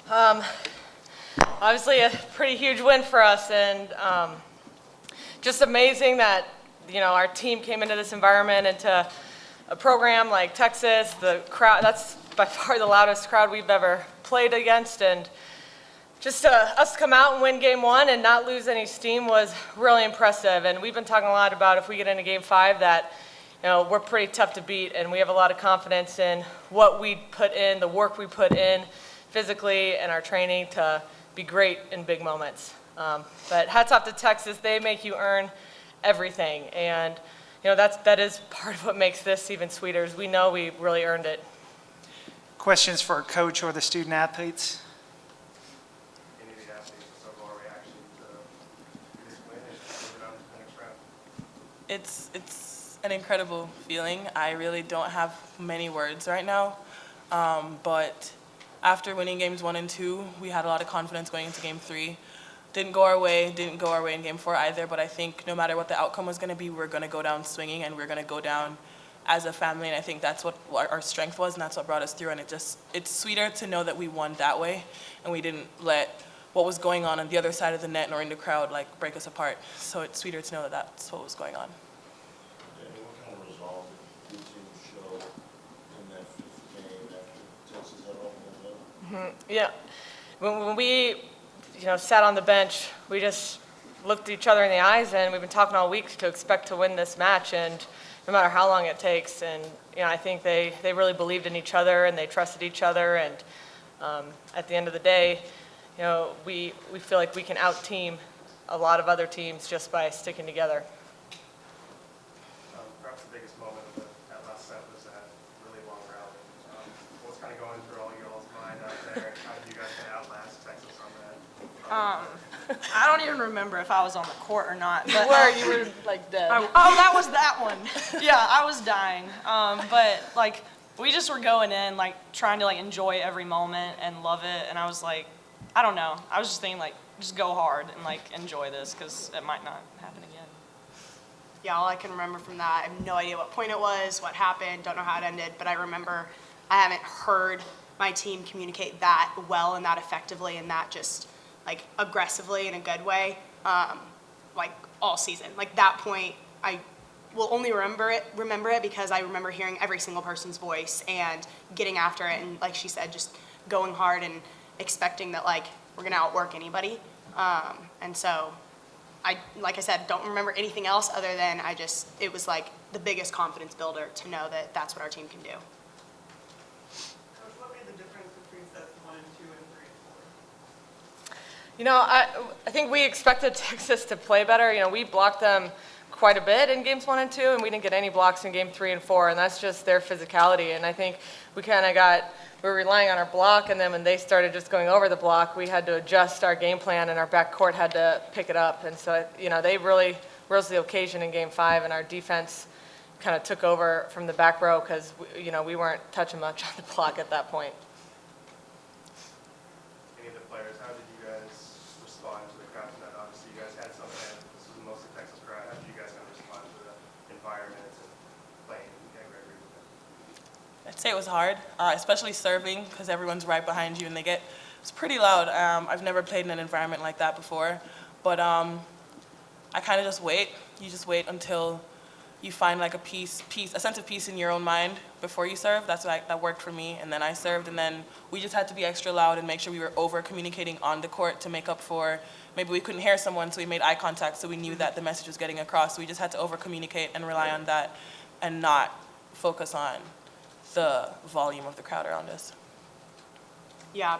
Obviously a pretty huge win for us, and just amazing that, our team came into this environment, into a program like Texas. The crowd, that's by far the loudest crowd we've ever played against, and just us come out and win game one and not lose any steam was really impressive. And we've been talking a lot about if we get into game five that, we're pretty tough to beat, and we have a lot of confidence in what we put in, the work we put in physically and our training to be great in big moments. But hats off to Texas. They make you earn everything. And, that is part of what makes this even sweeter, is we know we really earned it. Questions for our coach or the student athletes? Any of the athletes, what's the overall reaction to this win and moving on to the next round? It's an incredible feeling. I really don't have many words right now, but after winning games 1 and 2, we had a lot of confidence going into game 3. Didn't go our way in game 4 either, but I think no matter what the outcome was going to be, we're going to go down swinging, and we're going to go down as a family, and I think that's what our strength was, and that's what brought us through. And it's sweeter to know that we won that way, and we didn't let what was going on the other side of the net nor in the crowd break us apart. So it's sweeter to know that that's what was going on. Dani, what kind of resolve did your team show in that 5th game after Texas had opened it up? Yeah. When we, sat on the bench, we just looked each other in the eyes, and we've been talking all week to expect to win this match, and no matter how long it takes. And, I think they really believed in each other, and they trusted each other. And at the end of the day, we feel like we can out-team a lot of other teams just by sticking together. Perhaps the biggest moment of that last set was that really long rally. What was kind of going through all y'all's mind out there, and how did you guys kind of outlast Texas on that? I don't even remember if I was on the court or not. But, You were dead. that was that one. Yeah, I was dying. But we just were going in trying to enjoy every moment and love it. And I was I don't know. I was just thinking just go hard and enjoy this, because it might not happen again. Yeah, all I can remember from that, I have no idea what point it was, what happened, don't know how it ended, but I remember I haven't heard my team communicate that well and that effectively and that just aggressively in a good way, all season. That point, I will only remember it because I remember hearing every single person's voice and getting after it, and like she said, just going hard and expecting that we're gonna outwork anybody. And so like I said, don't remember anything else other than it was the biggest confidence builder to know that that's what our team can do. Coach, what made the difference between sets 1 and 2 and 3 and 4? I think we expected Texas to play better. We blocked them quite a bit in games 1 and 2, and we didn't get any blocks in game 3 and 4, and that's just their physicality. And I think we were relying on our block, and then when they started just going over the block, we had to adjust our game plan, and our backcourt had to pick it up. And so, they really rose to the occasion in game 5, and our defense kind of took over from the back row because, we weren't touching much on the block at that point. Any of the players, how did you guys respond to the crowd tonight? Obviously, you guys had something, this was mostly Texas crowd. How did you guys kind of respond to the environment and playing Gregory with them? I'd say it was hard, especially serving, because everyone's right behind you, and it's pretty loud. I've never played in an environment like that before, but I kind of just wait. You just wait until you find a sense of peace in your own mind before you serve. That worked for me, and then I served, and then we just had to be extra loud and make sure we were over-communicating on the court to make up for maybe we couldn't hear someone, so we made eye contact, so we knew that the message was getting across. So we just had to over-communicate and rely on that and not focus on the volume of the crowd around us. Yeah,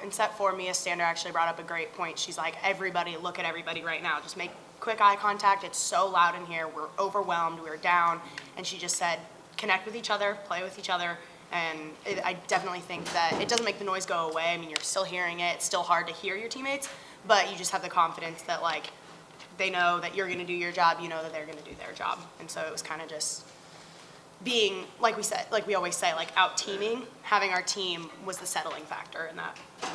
in set 4, Mia Stander actually brought up a great point. She's like, everybody, look at everybody right now. Just make quick eye contact. It's so loud in here. We're overwhelmed. We're down. And she just said, connect with each other, play with each other. And I definitely think that it doesn't make the noise go away. I mean, you're still hearing it. It's still hard to hear your teammates, but you just have the confidence that they know that you're going to do your job. You know that they're going to do their job. And so it was kind of just being, like we always say, out teaming. Having our team was the settling factor in that. And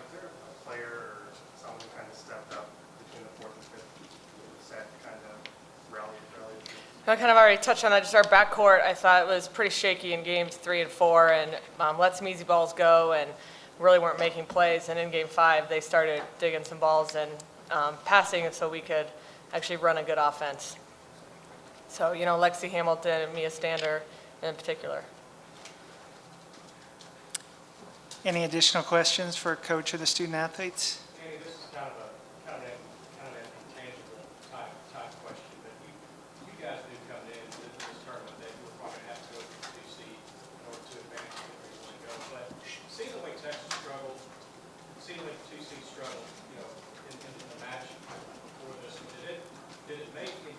was there a player or someone who kind of stepped up between the 4th and 5th set to kind of rally? I kind of already touched on that. Just our backcourt, I thought it was pretty shaky in games 3 and 4, and let some easy balls go, and really weren't making plays. And in game 5, they started digging some balls and passing, so we could actually run a good offense. So, you know, Lexi Hamilton and Mia Stander in particular. Any additional questions for Coach or the student athletes? Dani, this is kind of an intangible type question, but you guys knew coming in this tournament that you were probably going to have to go through 2C in order to advance to where you want to go. But seeing the way Texas struggled, seeing the way 2C struggled, you know, in the match before this, did it make it,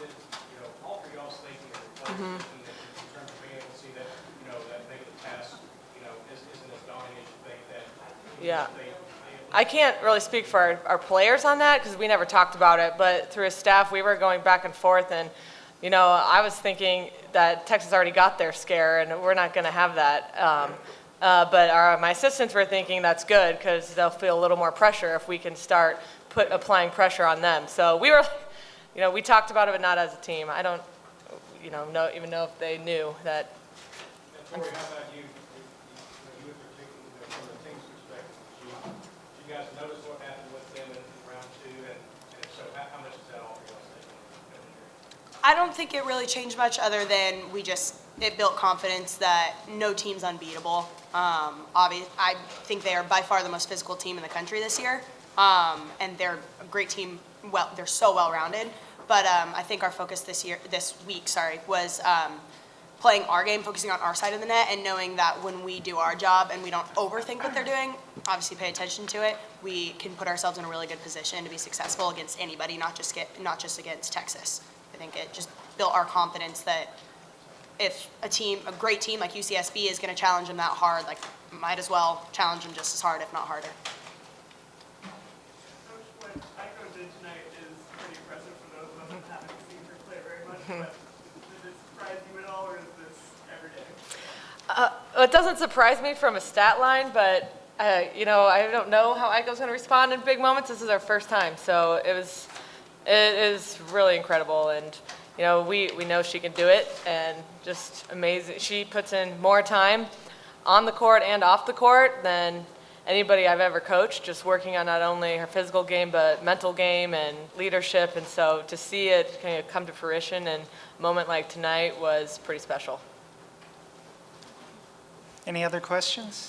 you know, alter y'all's thinking or reflection in terms of being able to see that, you know, that maybe the past, you know, isn't as daunting as you think that? Yeah. I can't really speak for our players on that because we never talked about it, but through his staff, we were going back and forth, and, you know, I was thinking that Texas already got their scare, and we're not going to have that. But my assistants were thinking that's good because they'll feel a little more pressure if we can start applying pressure on them. So we were, you know, we talked about it, but not as a team. I don't, you know, even know if they knew that. And Tori, how about you? You in particular, from the team's perspective, did you guys notice what happened with them in round 2, and if so, how much does that alter y'all's thinking? I don't think it really changed much other than it built confidence that no team's unbeatable. I think they are by far the most physical team in the country this year, and they're a great team. Well, they're so well-rounded, but I think our focus this week, was playing our game, focusing on our side of the net, and knowing that when we do our job and we don't overthink what they're doing, obviously pay attention to it, we can put ourselves in a really good position to be successful against anybody, not just against Texas. I think it just built our confidence that if a great team like UCSB is going to challenge them that hard, like might as well challenge them just as hard, if not harder. Coach, what Aiko did tonight is pretty impressive for those of us that haven't seen her play very much, but did it surprise you at all, or is this every day? It doesn't surprise me from a stat line, but you know, I don't know how Aiko's going to respond in big moments. This is our first time, so it is really incredible, and you know, we know she can do it, and just amazing. She puts in more time on the court and off the court than anybody I've ever coached, just working on not only her physical game, but mental game and leadership, and so to see it kind of come to fruition in a moment like tonight was pretty special. Any other questions?